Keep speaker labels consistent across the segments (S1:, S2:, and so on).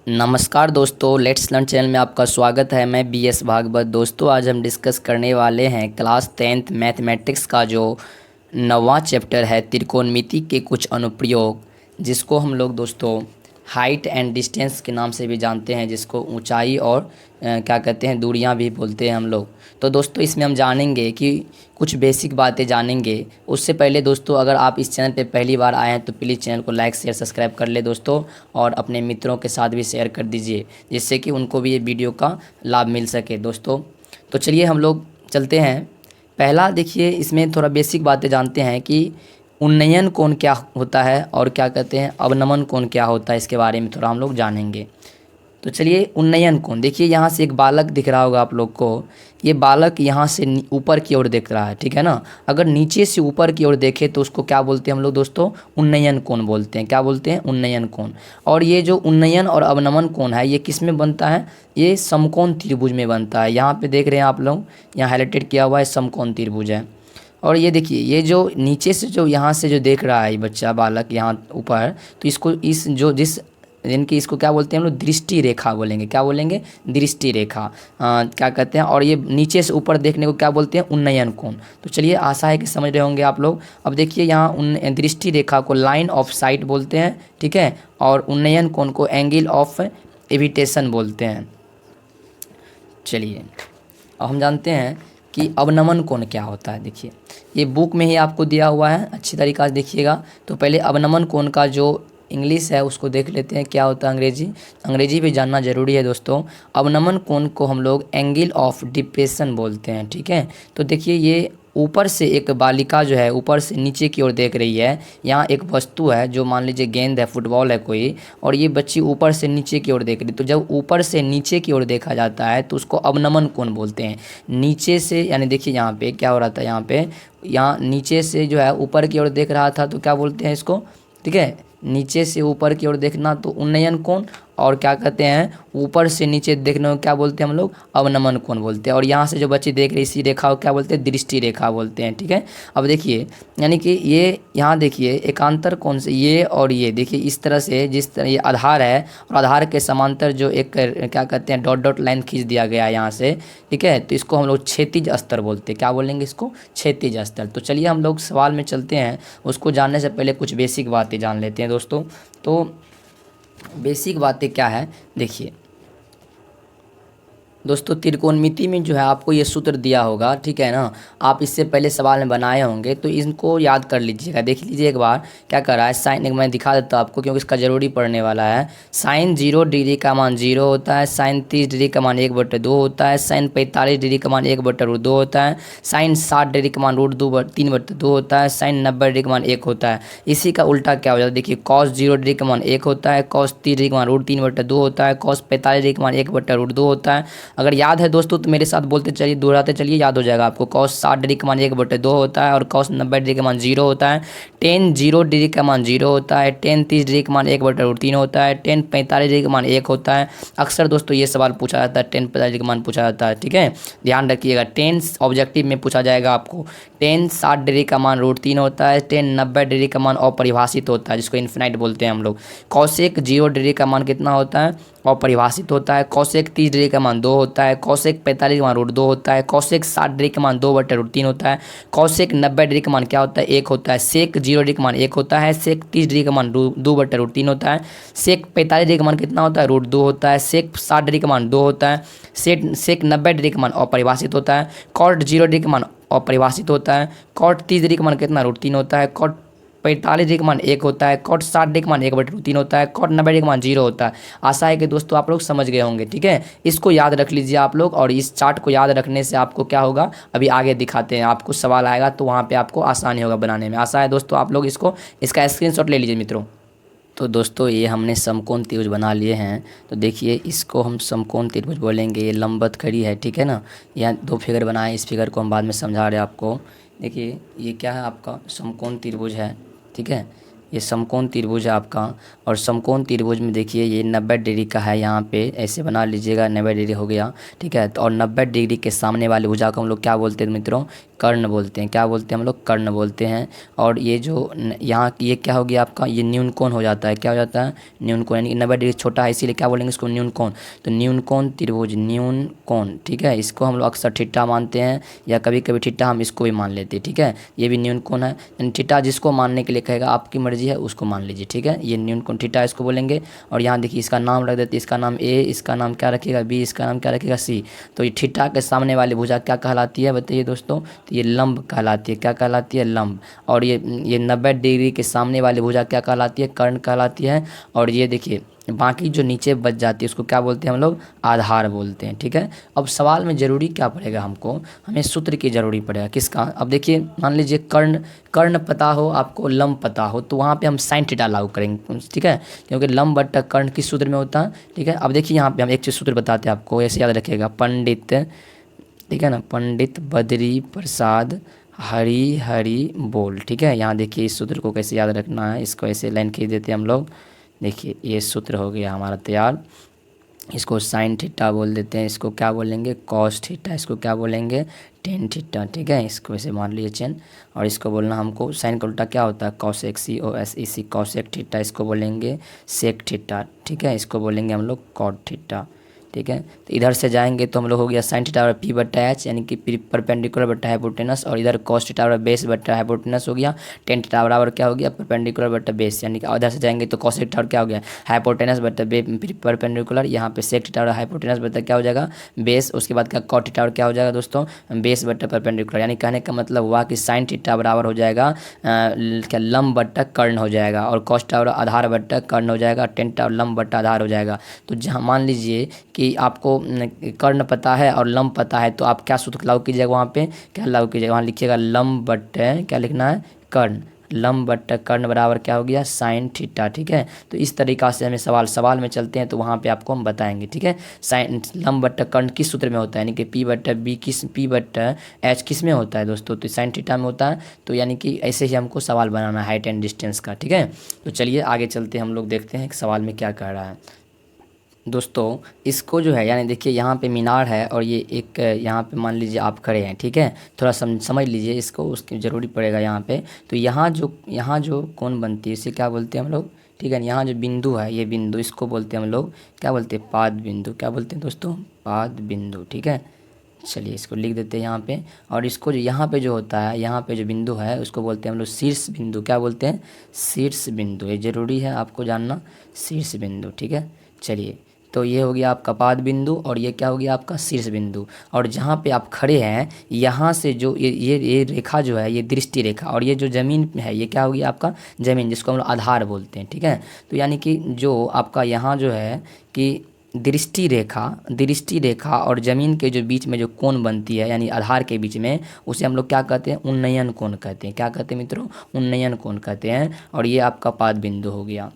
S1: नमस्कार दोस्तों, let's learn channel में आपका स्वागत है। मैं बीएस भागवत। दोस्तों, आज हम डिस्कस करने वाले हैं क्लास 10th मैथमेटिक्स का जो 9वां चैप्टर है, त्रिकोणमिति के कुछ अनुप्रयोग, जिसको हम लोग दोस्तों हाइट एंड डिस्टेंस के नाम से भी जानते हैं, जिसको ऊंचाई और क्या कहते हैं, दूरियां भी बोलते हैं हम लोग। तो दोस्तों, इसमें हम जानेंगे कि कुछ बेसिक बातें जानेंगे। उससे पहले दोस्तों, अगर आप इस चैनल पे पहली बार आए हैं तो प्लीज़ चैनल को लाइक शेयर सब्सक्राइब कर ले दोस्तों, और अपने मित्रों के साथ भी शेयर कर दीजिए, जिससे कि उनको भी ये वीडियो का लाभ मिल सके दोस्तों। तो चलिए हम लोग चलते हैं। पहला देखिए, इसमें थोड़ा बेसिक बातें जानते हैं कि उन्नयन कोण क्या होता है और क्या कहते हैं अवनमन कोण क्या होता है, इसके बारे में थोड़ा हम लोग जानेंगे। तो चलिए, उन्नयन कोण देखिए, यहाँ से एक बालक दिख रहा होगा आप लोग को। ये बालक यहाँ से ऊपर की ओर देख रहा है, ठीक है ना। अगर नीचे से ऊपर की ओर देखे तो उसको क्या बोलते हैं हम लोग दोस्तों? उन्नयन कोण बोलते हैं। क्या बोलते हैं? उन्नयन कोण। और ये जो उन्नयन और अवनमन कोण है, ये किस में बनता है? ये समकोण त्रिभुज में बनता है। यहाँ पे देख रहे हैं आप लोग, यहाँ हाईलाइटेड किया हुआ है, समकोण त्रिभुज है। और ये देखिए, ये जो नीचे से जो यहाँ से जो देख रहा है ये बच्चा बालक यहाँ ऊपर, तो इसको इस जो जिस जिनकी इसको क्या बोलते हैं हम लोग? दृष्टि रेखा बोलेंगे। क्या बोलेंगे? दृष्टि रेखा। क्या कहते हैं? और ये नीचे से ऊपर देखने को क्या बोलते हैं? उन्नयन कोण। तो चलिए, आशा है कि समझ रहे होंगे आप लोग। अब देखिए, यहाँ दृष्टि रेखा को लाइन ऑफ साइट बोलते हैं, ठीक है, और उन्नयन कोण को एंगल ऑफ एविटेशन बोलते हैं। चलिए, अब हम जानते हैं कि अवनमन कोण क्या होता है। देखिए, ये बुक में ही आपको दिया हुआ है, अच्छी तरीक़ा से देखिएगा। तो पहले अवनमन कोण का जो इंग्लिश है उसको देख लेते हैं, क्या होता है अंग्रेजी। अंग्रेजी भी जानना ज़रूरी है दोस्तों। अवनमन कोण को हम लोग एंगल ऑफ डिप्रेशन बोलते हैं, ठीक है। तो देखिए, ये ऊपर से एक बालिका जो है ऊपर से नीचे की ओर देख रही है। यहाँ एक वस्तु है, जो मान लीजिए गेंद है, फुटबॉल है कोई, और ये बच्ची ऊपर से नीचे की ओर देख रही है। तो जब ऊपर से नीचे की ओर देखा जाता है तो उसको अवनमन कोण बोलते हैं। नीचे से, यानी देखिए यहाँ पे क्या हो रहा था, यहाँ नीचे से जो है ऊपर की ओर देख रहा था, तो क्या बोलते हैं इसको? ठीक है, नीचे से ऊपर की ओर देखना तो उन्नयन कोण, और क्या कहते हैं, ऊपर से नीचे देखने को क्या बोलते हैं हम लोग? अवनमन कोण बोलते हैं। और यहाँ से जो बच्चे देख रहे इसी रेखा को क्या बोलते हैं? दृष्टि रेखा बोलते हैं, ठीक है। अब देखिए, यानी कि ये यहाँ देखिए एकांतर कोण से ये और ये देखिए इस तरह से, जिस तरह ये आधार है और आधार के समांतर जो एक क्या कहते हैं डॉट डॉट लाइन खींच दिया गया है यहाँ से, ठीक है, तो इसको हम लोग क्षैतिज स्तर बोलते हैं। क्या बोलेंगे इसको? क्षैतिज स्तर। तो चलिए हम लोग सवाल में चलते हैं। उसको जानने से पहले कुछ बेसिक बातें जान लेते हैं दोस्तों। तो बेसिक बातें क्या है, देखिए दोस्तों, त्रिकोणमिति में जो है आपको ये सूत्र दिया होगा, ठीक है ना। आप इससे पहले सवाल में बनाए होंगे, तो इनको याद कर लीजिएगा। देख लीजिए एक बार क्या कर रहा है। साइन, एक मैं दिखा देता हूँ आपको, क्योंकि इसका ज़रूरी पड़ने वाला है। साइन 0 डिग्री का मान 0 होता है। साइन 30 डिग्री का मान 1/2 होता है। साइन 45 डिग्री का मान 1/2 होता है। साइन 60 डिग्री का मान √3/2 होता है। साइन 90 डिग्री का मान 1 होता है। इसी का उल्टा क्या हो जाता है? देखिए, कॉस 0 डिग्री का मान 1 होता है। कॉस 30 डिग्री का मान √3/2 होता है। कॉस 45 डिग्री का मान 1/2 होता है। अगर याद है दोस्तों तो मेरे साथ बोलते चलिए, दोहराते चलिए, याद हो जाएगा आपको। कॉस 60 डिग्री का मान 1/2 होता है, और कॉस 90 डिग्री का मान 0 होता है। टेन 0 डिग्री का मान 0 होता है। टेन 30 डिग्री का मान 1/3 होता है। टेन 45 डिग्री का मान 1 होता है। अक्सर दोस्तों ये सवाल पूछा जाता है, टेन 45 डिग्री का मान पूछा जाता है, ठीक है, ध्यान रखिएगा। टेन ऑब्जेक्टिव में पूछा जाएगा आपको। टेन 60 डिग्री का मान √3 होता है। टेन 90 डिग्री का मान अपरिभाषित होता है, जिसको इन्फिनाइट बोलते हैं हम लोग। कॉसेक 0 डिग्री का मान कितना होता है? अपरिभाषित होता है। कॉसेक 30 डिग्री का मान 2 होता है। कॉसेक 45 का मान √2 होता है। कॉसेक 60 डिग्री का मान 2/3 होता है। कॉसेक 90 डिग्री का मान क्या होता है? 1 होता है। सेक 0 डिग्री का मान 1 होता है। सेक 30 डिग्री का मान 2/3 होता है। सेक 45 डिग्री का मान कितना होता है? √2 होता है। सेक 60 डिग्री का मान 2 होता है। सेक 90 डिग्री का मान अपरिभाषित होता है। कॉट 0 डिग्री का मान अपरिभाषित होता है। कॉट 30 डिग्री का मान कितना? √3 होता है। कॉट 45 डिग्री का मान 1 होता है। कॉट 60 डिग्री का मान 1/3 होता है। कॉट 90 डिग्री का मान 0 होता है। आशा है कि दोस्तों आप लोग समझ गए होंगे, ठीक है। इसको याद रख लीजिए आप लोग, और इस चार्ट को याद रखने से आपको क्या होगा, अभी आगे दिखाते हैं आपको, सवाल आएगा तो वहाँ पे आपको आसानी होगा बनाने में। आशा है दोस्तों आप लोग इसका स्क्रीनशॉट ले लीजिए मित्रों। तो दोस्तों, ये हमने समकोण त्रिभुज बना लिए हैं। तो देखिए, इसको हम समकोण त्रिभुज बोलेंगे। ये लंबवत खड़ी है, ठीक है ना। यहाँ 2 फिगर बनाए, इस फिगर को हम बाद में समझा रहे हैं आपको। देखिए, ये क्या है आपका? समकोण त्रिभुज है, ठीक है। ये समकोण त्रिभुज है आपका, और समकोण त्रिभुज में देखिए ये 90 डिग्री का है, यहाँ पे ऐसे बना लीजिएगा, 90 डिग्री हो गया, ठीक है। तो और 90 डिग्री के सामने वाली भुजा को हम लोग क्या बोलते हैं मित्रों, कर्ण बोलते हैं। क्या बोलते हैं हम लोग, कर्ण बोलते हैं। और ये जो यहाँ ये क्या हो गया आपका, ये न्यून कोण हो जाता है। क्या हो जाता है, न्यून कोण, यानी 90 डिग्री छोटा है इसीलिए क्या बोलेंगे इसको, न्यून कोण। तो न्यून कोण त्रिभुज, न्यून कोण, ठीक है। इसको हम लोग अक्सर थीटा मानते हैं, या कभी कभी थीटा हम इसको भी मान लेते हैं, ठीक है। ये भी न्यून कोण है, यानी थीटा जिसको मानने के लिए कहेगा, आपकी मर्जी है उसको मान लीजिए, ठीक है। ये न्यून कोण थीटा इसको बोलेंगे। और यहाँ देखिए इसका नाम रख देते हैं, इसका नाम ए, इसका नाम क्या रखिएगा बी, इसका नाम क्या रखिएगा सी। तो ये थीटा के सामने वाली भुजा क्या कहलाती है बताइए दोस्तों, तो ये लंब कहलाती है। क्या कहलाती है, लंब। और ये 90 डिग्री के सामने वाली भुजा क्या कहलाती है, कर्ण कहलाती है। और ये देखिए बाकी जो नीचे बच जाती है उसको क्या बोलते हैं हम लोग, आधार बोलते हैं, ठीक है। अब सवाल में ज़रूरी क्या पड़ेगा हमको, हमें सूत्र की ज़रूरी पड़ेगा किसका। अब देखिए मान लीजिए कर्ण, कर्ण पता हो आपको, लंब पता हो, तो वहाँ पे हम साइन थीटा लागू करेंगे, ठीक है। क्योंकि लंब बट्टा कर्ण किस सूत्र में होता है, ठीक है। अब देखिए यहाँ पे हम एक चीज़ सूत्र बताते हैं आपको, ऐसे याद रखिएगा, पंडित, ठीक है ना, पंडित बद्री प्रसाद हरी हरी बोल, ठीक है। यहाँ देखिए इस सूत्र को कैसे याद रखना है, इसको ऐसे लाइन खींच देते हैं हम लोग। देखिए ये सूत्र हो गया हमारा तैयार। इसको साइन थीटा बोल देते हैं, इसको क्या बोलेंगे, कॉस थीटा, इसको क्या बोलेंगे, टेन थीटा, ठीक है। इसको ऐसे मान लीजिए चेन, और इसको बोलना हमको, साइन का उल्टा क्या होता है, कॉसेक, सी ओ एस ई सी, कॉसेक थीटा, इसको बोलेंगे सेक थीटा, ठीक है। इसको बोलेंगे हम लोग कॉट थीटा, ठीक है। तो इधर से जाएंगे तो हम लोग हो गया साइन थीटा बराबर पी बट्टा एच, यानी कि परपेंडिकुलर बट्टा हाइपोटेनस, और इधर कॉस थीटा बराबर बेस बट्टा हाइपोटेनस हो गया। टेन थीटा बराबर क्या हो गया, परपेंडिकुलर बट्टा बेस, यानी कि इधर से जाएंगे तो कॉस थीटा क्या हो गया, हाइपोटेनस बट्टा परपेंडिकुलर, यहाँ पे सेक थीटा हाइपोटेनस बट्टा क्या हो जाएगा, बेस। उसके बाद क्या, कॉट थीटा क्या हो जाएगा दोस्तों, बेस बट्टा परपेंडिकुलर। यानी कहने का मतलब हुआ कि साइन थीटा बराबर हो जाएगा क्या, लंब बट्टा कर्ण हो जाएगा, और कॉस थीटा आधार बट्टा कर्ण हो जाएगा, टेन थीटा लंब बट्टा आधार हो जाएगा। तो जहाँ मान लीजिए कि आपको कर्ण पता है और लंब पता है, तो आप क्या सूत्र लागू कीजिएगा, वहाँ पे क्या लागू कीजिएगा, वहाँ लिखिएगा लंब बट्टे, क्या लिखना है, कर्ण, लंब बट्टा कर्ण बराबर क्या हो गया, साइन थीटा, ठीक है। तो इस तरीक़ा से हमें सवाल में चलते हैं तो वहाँ पे आपको हम बताएंगे, ठीक है। साइन लंब बट्टा कर्ण किस सूत्र में होता है, यानी कि पी बट्टा बी किस, पी बट्टा एच किस में होता है दोस्तों, तो साइन थीटा में होता है। तो यानी कि ऐसे ही हमको सवाल बनाना है हाइट एंड डिस्टेंस का, ठीक है। तो चलिए आगे चलते हैं, हम लोग देखते हैं कि सवाल में क्या कह रहा है दोस्तों। इसको जो है, यानी देखिए यहाँ पे मीनार है, और ये एक यहाँ पे मान लीजिए आप खड़े हैं, ठीक है। थोड़ा समझ लीजिए इसको, उसकी ज़रूरी पड़ेगा यहाँ पे। तो यहाँ जो कोण बनती है इसे क्या बोलते हैं हम लोग, ठीक है। यहाँ जो बिंदु है, ये बिंदु, इसको बोलते हैं हम लोग क्या बोलते हैं, पाद बिंदु। क्या बोलते हैं दोस्तों, पाद बिंदु, ठीक है। चलिए इसको लिख देते हैं यहाँ पे। और इसको जो यहाँ पे जो होता है, यहाँ पे जो बिंदु है उसको बोलते हैं हम लोग शीर्ष बिंदु। क्या बोलते हैं, शीर्ष बिंदु। ये ज़रूरी है आपको जानना, शीर्ष बिंदु, ठीक है। चलिए तो ये हो गया आपका पाद बिंदु, और ये क्या हो गया आपका शीर्ष बिंदु। और जहाँ पे आप खड़े हैं, यहाँ से जो ये रेखा जो है, ये दृष्टि रेखा, और ये जो ज़मीन है ये क्या हो गया आपका ज़मीन, जिसको हम लोग आधार बोलते हैं, ठीक है। तो यानी कि जो आपका यहाँ जो है कि दृष्टि रेखा और ज़मीन के जो बीच में जो कोण बनती है, यानी आधार के बीच में, उसे हम लोग क्या कहते हैं, उन्नयन कोण कहते हैं। क्या कहते हैं मित्रों, उन्नयन कोण कहते हैं। और ये आपका पाद बिंदु हो गया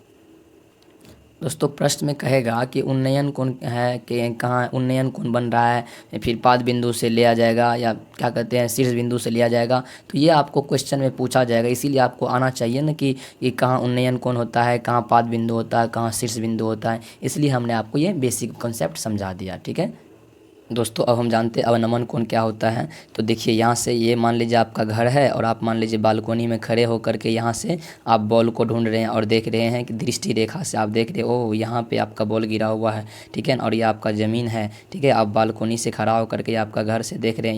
S1: दोस्तों। प्रश्न में कहेगा कि उन्नयन कोण है कि कहाँ उन्नयन कोण बन रहा है, फिर पाद बिंदु से लिया जाएगा या क्या कहते हैं शीर्ष बिंदु से लिया जाएगा, तो ये आपको क्वेश्चन में पूछा जाएगा। इसीलिए आपको आना चाहिए ना कि ये कहाँ उन्नयन कोण होता है, कहाँ पाद बिंदु होता है, कहाँ शीर्ष बिंदु होता है। इसलिए हमने आपको ये बेसिक कॉन्सेप्ट समझा दिया, ठीक है दोस्तों। अब हम जानते हैं अवनमन कोण क्या होता है। तो देखिए यहाँ से ये मान लीजिए आपका घर है, और आप मान लीजिए बालकोनी में खड़े होकर के यहाँ से आप बॉल को ढूंढ रहे हैं, और देख रहे हैं कि दृष्टि रेखा से आप देख रहे हो, ओह यहाँ पे आपका बॉल गिरा हुआ है, ठीक है। और ये आपका ज़मीन है, ठीक है। आप बालकोनी से खड़ा होकर के आपका घर से देख रहे हैं,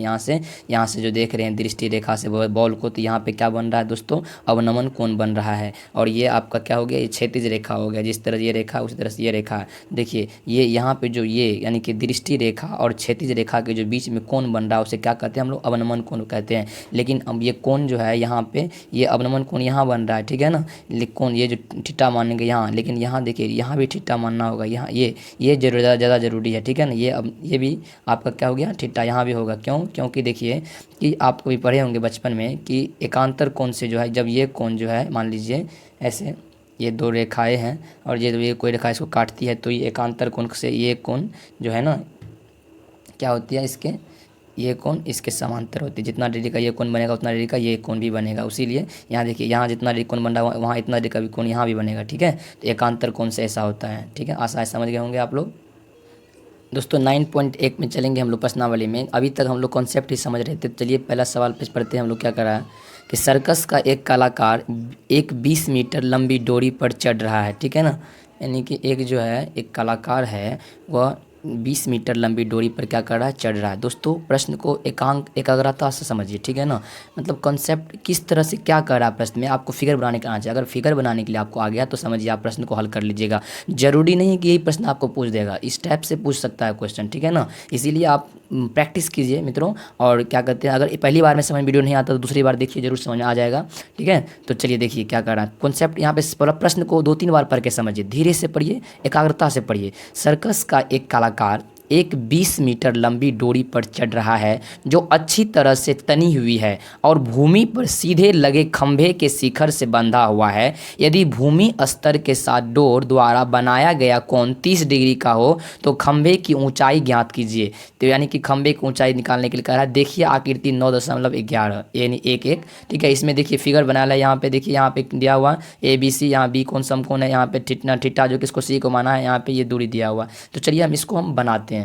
S1: यहाँ से जो देख रहे हैं दृष्टि रेखा से बॉल को, तो यहाँ पर क्या बन रहा है दोस्तों, अवनमन कोण बन रहा है। और ये आपका क्या हो गया, ये क्षैतिज रेखा हो गया। जिस तरह ये रेखा उसी तरह से ये रेखा है। देखिए ये यहाँ पर जो ये यानी कि दृष्टि रेखा और क्षैतिज रेखा के जो बीच में कोण बन रहा है उसे क्या कहते हैं हम लोग, अवनमन कोण कहते हैं। लेकिन अब ये कोण जो है यहाँ पे, ये अवनमन कोण यहाँ बन रहा है, ठीक है ना। कोण ये जो थीटा मानेंगे यहाँ, लेकिन यहाँ देखिए यहाँ भी थीटा मानना होगा। यहाँ ये ज़्यादा ज़रूरी है, ठीक है ना। ये अब ये भी आपका क्या हो गया, थीटा यहाँ भी होगा। क्यों, क्योंकि देखिए कि आपको भी पढ़े होंगे बचपन में कि एकांतर कोण से जो है, जब ये कोण जो है मान लीजिए ऐसे ये दो रेखाएं हैं, और ये कोई रेखा इसको काटती है, तो ये एकांतर कोण से ये कोण जो है ना क्या होती है, इसके ये कोण इसके समांतर होती है। जितना डिग्री का ये कोण बनेगा उतना डिग्री का ये कोण भी बनेगा। इसीलिए यहाँ देखिए, यहाँ जितना डिग्री कोण बन रहा है वहाँ इतना डिग्री का भी कोण यहाँ भी बनेगा। ठीक है, तो एकांतर कोण से ऐसा होता है। ठीक है, आशा है समझ गए होंगे आप लोग। दोस्तों 9.1 में चलेंगे हम लोग प्रश्नावली में। अभी तक हम लोग कॉन्सेप्ट ही समझ रहे थे। चलिए पहला सवाल पे पढ़ते हैं हम लोग। क्या कर रहा है कि सर्कस का एक कलाकार एक 20 मीटर लंबी डोरी पर चढ़ रहा है। ठीक है ना, यानी कि एक जो है एक कलाकार है वह 20 मीटर लंबी डोरी पर क्या कर रहा है, चढ़ रहा है। दोस्तों प्रश्न को एकाग्रता से समझिए। ठीक है ना, मतलब कॉन्सेप्ट किस तरह से क्या कर रहा है प्रश्न में, आपको फिगर बनाने का आना चाहिए। अगर फिगर बनाने के लिए आपको आ गया तो समझिए आप प्रश्न को हल कर लीजिएगा। जरूरी नहीं कि यही प्रश्न आपको पूछ देगा, इस टाइप से पूछ सकता है क्वेश्चन। ठीक है ना, इसीलिए आप प्रैक्टिस कीजिए मित्रों। और क्या कहते हैं, अगर पहली बार में समझ वीडियो नहीं आता तो दूसरी बार देखिए, जरूर समझ में आ जाएगा। ठीक है, तो चलिए देखिए क्या कर रहा है कॉन्सेप्ट। यहाँ पे प्रश्न को 2-3 बार पढ़ के समझिए, धीरे से पढ़िए, एकाग्रता से पढ़िए। सर्कस का एक कलाकार एक 20 मीटर लंबी डोरी पर चढ़ रहा है जो अच्छी तरह से तनी हुई है और भूमि पर सीधे लगे खंभे के शिखर से बंधा हुआ है। यदि भूमि स्तर के साथ डोर द्वारा बनाया गया कोण 30 डिग्री का हो तो खंभे की ऊंचाई ज्ञात कीजिए। तो यानी कि खंभे की ऊंचाई निकालने के लिए कह रहा है। देखिए आकृति 9.11 यानी 1-1। ठीक है, इसमें देखिए फिगर बनाया है। यहाँ पे देखिए, यहाँ पे दिया हुआ ABC, यहाँ बी कोण समकोण है, यहाँ पे थीटा जो किसको सी को माना है, यहाँ पे ये दूरी दिया हुआ। तो चलिए हम इसको हम बनाते हैं।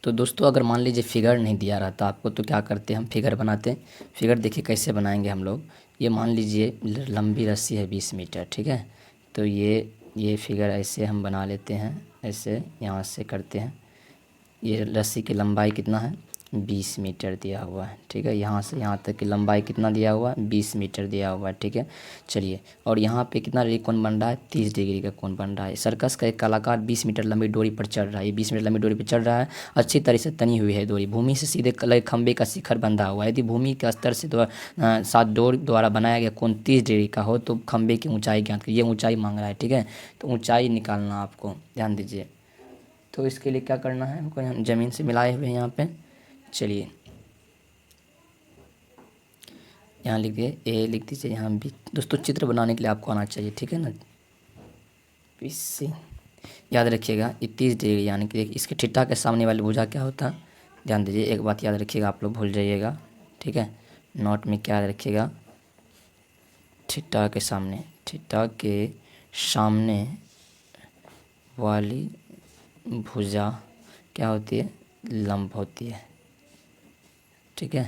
S1: तो दोस्तों अगर मान लीजिए फिगर नहीं दिया रहता आपको तो क्या करते हैं, हम फिगर बनाते हैं। फिगर देखिए कैसे बनाएंगे हम लोग। ये मान लीजिए लंबी रस्सी है 20 मीटर। ठीक है, तो ये फिगर ऐसे हम बना लेते हैं, ऐसे यहाँ से करते हैं। ये रस्सी की लंबाई कितना है, 20 मीटर दिया हुआ है। ठीक है, यहाँ से यहाँ तक की लंबाई कितना दिया हुआ है, 20 मीटर दिया हुआ है। ठीक है, चलिए, और यहाँ पे कितना डिग्री कोण बन रहा है, 30 डिग्री का कोण बन रहा है। सर्कस का एक कलाकार 20 मीटर लंबी डोरी पर चढ़ रहा है। ये 20 मीटर लंबी डोरी पर चढ़ रहा है, अच्छी तरह से तनी हुई है डोरी, भूमि से सीधे खंभे का शिखर बंधा हुआ है। यदि भूमि के स्तर से साथ डोर द्वारा बनाया गया कोण 30 डिग्री का हो तो खंभे की ऊँचाई ज्ञात कीजिए। ये ऊँचाई मांग रहा है। ठीक है, तो ऊँचाई निकालना आपको, ध्यान दीजिए। तो इसके लिए क्या करना है हमको, हम ज़मीन से मिलाए हुए हैं यहाँ पे। चलिए यहाँ लिख दिए, ए लिख दीजिए, यहाँ बी। दोस्तों चित्र बनाने के लिए आपको आना चाहिए। ठीक है ना, पीसी याद रखिएगा, ये 30 डिग्री यानी कि इसके थीटा के सामने वाली भुजा क्या होता है, ध्यान दीजिए। एक बात याद रखिएगा, आप लोग भूल जाइएगा। ठीक है, नोट में क्या याद रखिएगा, थीटा के सामने वाली भुजा क्या होती है, लंब होती है। ठीक है,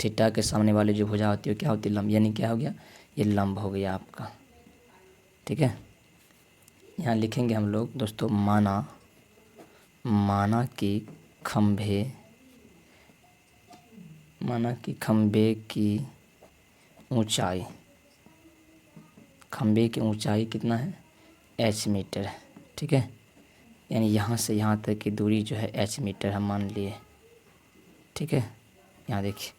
S1: थीटा के सामने वाली जो भुजा होती है क्या होती है, लंब, यानी क्या हो गया, ये लंब हो गया आपका। ठीक है, यहाँ लिखेंगे हम लोग दोस्तों, माना कि खंभे की ऊंचाई कितना है, h मीटर है। ठीक है, यानी यहाँ से यहाँ तक की दूरी जो है h मीटर हम मान लिए। ठीक है, यहाँ देखिए,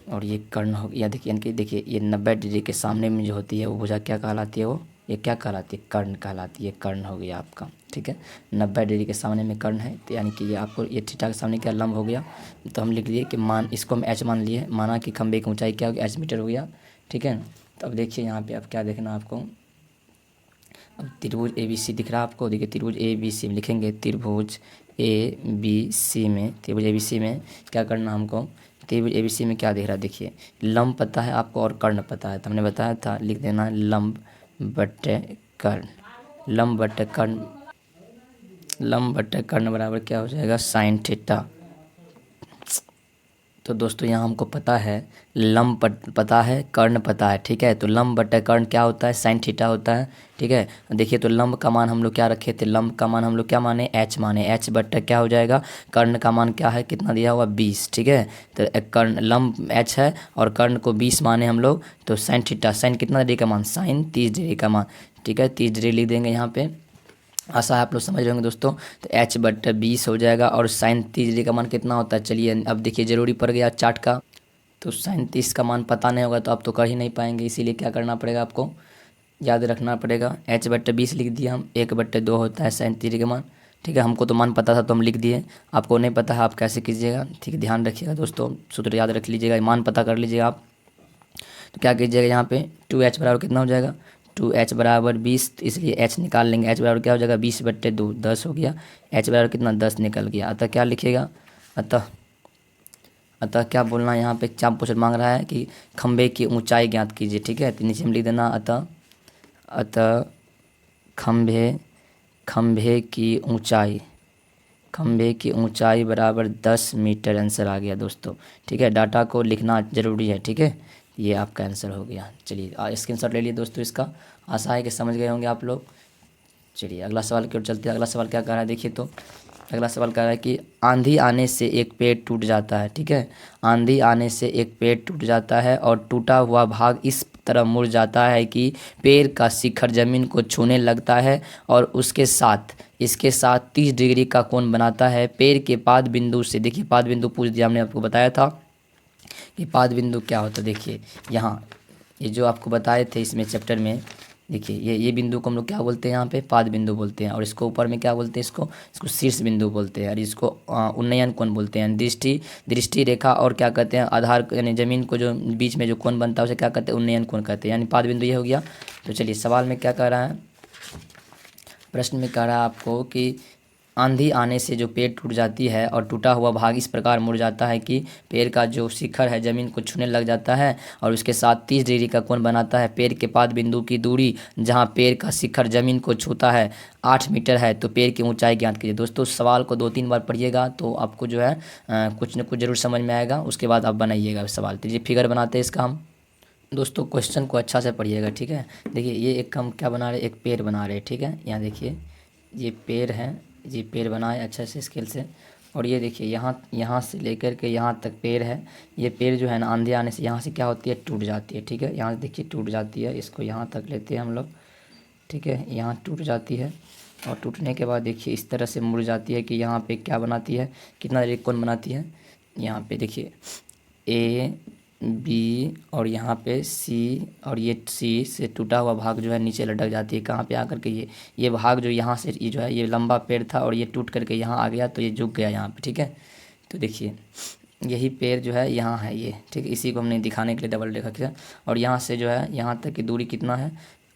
S1: और ये कर्ण हो गया। देखिए यानी कि देखिए ये 90 डिग्री के सामने में जो होती है वो भुजा क्या कहलाती है, वो ये क्या कहलाती है, कर्ण कहलाती है। कर्ण हो गया आपका। ठीक है, 90 डिग्री के सामने में कर्ण है, तो यानी कि ये आपको ये थीटा के सामने क्या लंब हो गया। तो हम लिख लिए कि इसको हम h मान लिए, माना कि खंभे की ऊंचाई क्या हो गया, h मीटर हो गया। ठीक है, तो अब देखिए यहाँ पे अब क्या देखना आपको, अब त्रिभुज ABC दिख रहा है आपको। देखिए त्रिभुज ABC में लिखेंगे, त्रिभुज ABC में क्या करना हमको, त्रिभुज ABC में क्या दिख रहा है, देखिए लंब पता है आपको और कर्ण पता है। तो हमने बताया था, लिख देना है लंब बटे कर्ण बराबर क्या हो जाएगा, साइन थीटा। तो दोस्तों यहाँ हमको पता है लंब पता है, कर्ण पता है। ठीक है, तो लंब बटे कर्ण क्या होता है, साइन थीटा होता है। ठीक है, देखिए तो लंब का मान हम लोग क्या रखे थे, लंब का मान हम लोग क्या माने, h माने। h बटे क्या हो जाएगा, कर्ण का मान क्या है, कितना दिया हुआ 20। ठीक है, तो कर्ण लंब h है और कर्ण को 20 माने हम लोग, तो साइन थीटा, साइन कितना डिग्री का मान, साइन 30 डिग्री का मान। ठीक है, 30 डिग्री लिख देंगे यहाँ पे। आशा है आप लोग समझ रहे होंगे दोस्तों। तो h बटे 20 हो जाएगा और साइन 30 डिग्री का मान कितना होता है। चलिए अब देखिए, जरूरी पड़ गया चार्ट का, तो साइन 30 का मान पता नहीं होगा तो आप तो कर ही नहीं पाएंगे। इसीलिए क्या करना पड़ेगा, आपको याद रखना पड़ेगा। h बटे 20 लिख दिया हम, 1/2 होता है साइन 30 डिग्री का मान। ठीक है, हमको तो मान पता था तो हम लिख दिए, आपको नहीं पता है आप कैसे कीजिएगा। ठीक है, ध्यान रखिएगा दोस्तों, सूत्र याद रख लीजिएगा, मान पता कर लीजिएगा आप। तो क्या कीजिएगा, यहाँ पे 2h बराबर कितना हो जाएगा, 2h बराबर 20, इसलिए h निकाल लेंगे। h बराबर क्या हो जाएगा, 20/2, 10 हो गया। h बराबर कितना, 10 निकल गया। अतः क्या लिखिएगा, अतः अतः क्या बोलना है यहाँ पे, क्या क्वेश्चन मांग रहा है कि खंभे की ऊंचाई ज्ञात कीजिए। ठीक है, तो नीचे में लिख देना अतः अतः खंभे खंभे की ऊंचाई खंभे की ऊंचाई बराबर 10 मीटर आंसर आ गया दोस्तों। ठीक है, डाटा को लिखना ज़रूरी है। ठीक है, ये आपका आंसर हो गया। चलिए स्क्रीनशॉट ले लिए दोस्तों इसका। आशा है कि समझ गए होंगे आप लोग। चलिए अगला सवाल की ओर चलते हैं। अगला सवाल क्या कह रहा है देखिए, तो अगला सवाल कह रहा है कि आंधी आने से एक पेड़ टूट जाता है। ठीक है, आंधी आने से एक पेड़ टूट जाता है और टूटा हुआ भाग इस तरह मुड़ जाता है कि पेड़ का शिखर जमीन को छूने लगता है और इसके साथ 30 डिग्री का कोण बनाता है। पेड़ के पाद बिंदु से, देखिए पाद बिंदु पूछ दिया, हमने आपको बताया था कि पाद बिंदु क्या होता है। देखिए यहाँ ये जो आपको बताए थे इसमें चैप्टर में, देखिए ये बिंदु को हम लोग क्या बोलते हैं, यहाँ पे पाद बिंदु बोलते हैं। और इसको ऊपर में क्या बोलते हैं, इसको शीर्ष बिंदु बोलते हैं। और इसको उन्नयन कोण बोलते हैं। दृष्टि रेखा और क्या कहते हैं, आधार यानी जमीन को जो बीच में जो कोण बनता है उसे क्या कहते हैं, उन्नयन कोण कहते हैं। यानी पाद बिंदु ये हो गया। तो चलिए सवाल में क्या कह रहा है, प्रश्न में कह रहा है आपको कि आंधी आने से जो पेड़ टूट जाती है और टूटा हुआ भाग इस प्रकार मुड़ जाता है कि पेड़ का जो शिखर है ज़मीन को छूने लग जाता है और उसके साथ 30 डिग्री का कोण बनाता है। पेड़ के पाद बिंदु की दूरी जहां पेड़ का शिखर ज़मीन को छूता है 8 मीटर है, तो पेड़ की ऊंचाई ज्ञात कीजिए। दोस्तों सवाल को 2-3 बार पढ़िएगा तो आपको जो है कुछ न कुछ ज़रूर समझ में आएगा। उसके बाद आप बनाइएगा सवाल। तो ये फिगर बनाते हैं इसका हम। दोस्तों क्वेश्चन को अच्छा से पढ़िएगा। ठीक है, देखिए ये एक हम क्या बना रहे, एक पेड़ बना रहे। ठीक है, यहाँ देखिए ये पेड़ है, ये पेड़ बनाए अच्छे से स्केल से। और ये देखिए यहाँ से लेकर के यहाँ तक पेड़ है। ये पेड़ जो है ना आंधी आने से यहाँ से क्या होती है, टूट जाती है। ठीक है, यहाँ से देखिए टूट जाती है। इसको यहाँ तक लेते हैं हम लोग। ठीक है, यहाँ टूट जाती है और टूटने के बाद देखिए इस तरह से मुड़ जाती है कि यहाँ पे क्या बनाती है, कितना डिग्री कोण बनाती है। यहाँ पे देखिए ए बी और यहाँ पे सी, और ये सी से टूटा हुआ भाग जो है नीचे लटक जाती है। कहाँ पे आकर के ये भाग जो यहाँ से ये जो है, ये लंबा पेड़ था और ये टूट करके यहाँ आ गया तो ये झुक गया यहाँ पे। ठीक है, तो देखिए यही पेड़ जो है यहाँ है ये। ठीक है, इसी को हमने दिखाने के लिए डबल रेखा किया। और यहाँ से जो है यहाँ तक की दूरी कितना है,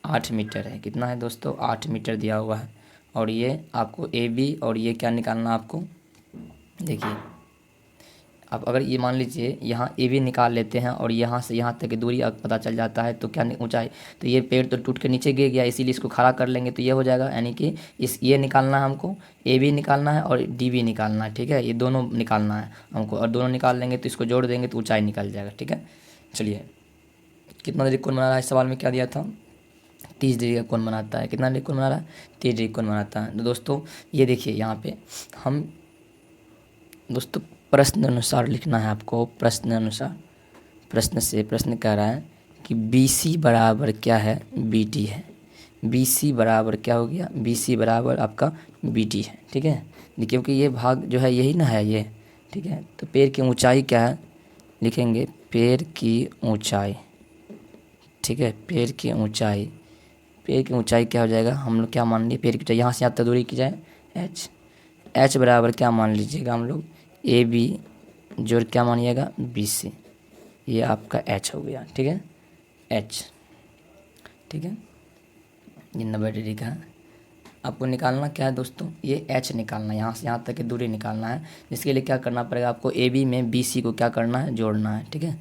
S1: 8 मीटर है। कितना है दोस्तों, 8 मीटर दिया हुआ है। और ये आपको ए बी और ये क्या निकालना आपको, देखिए अब अगर ये मान लीजिए यहाँ ए बी निकाल लेते हैं और यहाँ से यहाँ तक की दूरी अब पता चल जाता है तो क्या ऊंचाई, तो ये पेड़ तो टूट के नीचे गिर गया, इसीलिए इसको खड़ा कर लेंगे तो ये हो जाएगा। यानी कि ये निकालना है हमको, ए बी निकालना है और डी बी निकालना है। ठीक है, ये दोनों निकालना है हमको, और दोनों निकाल लेंगे तो इसको जोड़ देंगे तो ऊँचाई निकल जाएगा। ठीक है, चलिए कितना डिग्री कोण बना रहा है, सवाल में क्या दिया था, 30 डिग्री का कोण बनाता है। कितना डिग्री कोण बना रहा है, 30 डिग्री कोण बनाता है। तो दोस्तों ये देखिए यहाँ पे हम दोस्तों प्रश्न अनुसार लिखना है आपको। प्रश्न अनुसार, प्रश्न कह रहा है कि बी सी बराबर क्या है, बी टी है। बी सी बराबर क्या हो गया, बी सी बराबर आपका बी टी है। ठीक है, क्योंकि ये भाग जो है यही ना है ये। ठीक है, तो पेड़ की ऊंचाई क्या है, लिखेंगे पेड़ की ऊंचाई। ठीक है, पेड़ की ऊंचाई, पेड़ की ऊंचाई क्या हो जाएगा, हम लोग क्या मान लिए, पेड़ की यहाँ से यहाँ तक दूरी की जाए एच। एच बराबर क्या मान लीजिएगा हम लोग, ए बी जोड़ क्या मानिएगा, बी सी। ये आपका एच हो गया। ठीक है, एच। ठीक है, ये 90 डिग्री का है। आपको निकालना क्या है दोस्तों, ये एच निकालना है, यहाँ से यहाँ तक की दूरी निकालना है। जिसके लिए क्या करना पड़ेगा आपको, ए बी में बी सी को क्या करना है, जोड़ना है। ठीक है,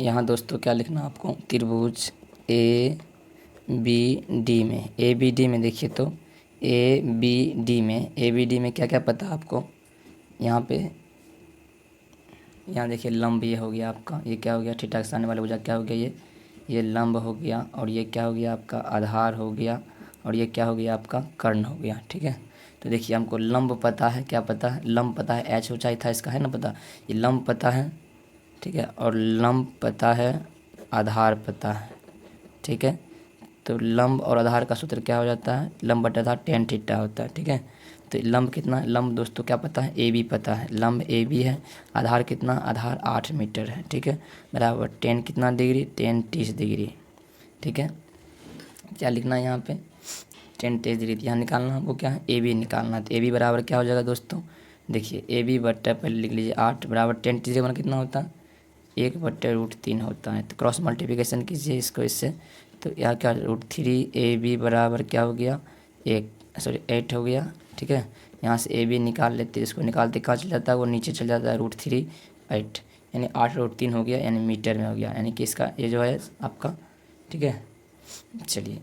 S1: यहाँ दोस्तों क्या लिखना है आपको, त्रिभुज ए बी डी में, ए बी डी में देखिए तो ए बी डी में क्या क्या पता है आपको, यहाँ पे यहाँ देखिए लंब ये हो गया आपका, ये क्या हो गया, थीटा के सामने वाला भुजा क्या हो गया, ये लंब हो गया। और ये क्या हो गया आपका, आधार हो गया। और ये क्या हो गया आपका, कर्ण हो गया। ठीक है, तो देखिए हमको लंब पता है, क्या पता है, लंब पता है, एच ऊंचाई था इसका है ना पता, ये लंब पता है। ठीक है, और लंब पता है, आधार पता है। ठीक है, तो लंब और आधार का सूत्र क्या हो जाता है, लंब बटा आधार tan थीटा होता है। ठीक है, तो लंब कितना, लंब दोस्तों क्या पता है, ए बी पता है, लंब ए बी है। आधार कितना, आधार 8 मीटर है। ठीक है, बराबर tan कितना डिग्री, tan 30 डिग्री। ठीक है, क्या लिखना है यहाँ पे, tan 30 डिग्री। यहाँ निकालना हमको क्या है, ए बी निकालना है। तो ए बी बराबर क्या हो जाएगा दोस्तों, देखिए ए बी बट्टा पहले लिख लीजिए 8 बराबर tan 30 बराबर कितना होता है, 1/√3 होता है। तो क्रॉस मल्टीप्लिकेशन कीजिए इसको इससे, तो यहाँ क्या √3 ए बी बराबर क्या हो गया, 1 सॉरी 8 हो गया, ठीक है। यहाँ से ए बी निकाल लेते हैं, इसको निकालते कहाँ चल जाता है, वो नीचे चल जाता है √3/8, यानी 8√3 हो गया, यानी मीटर में हो गया, यानी कि इसका ये जो है आपका, ठीक है। चलिए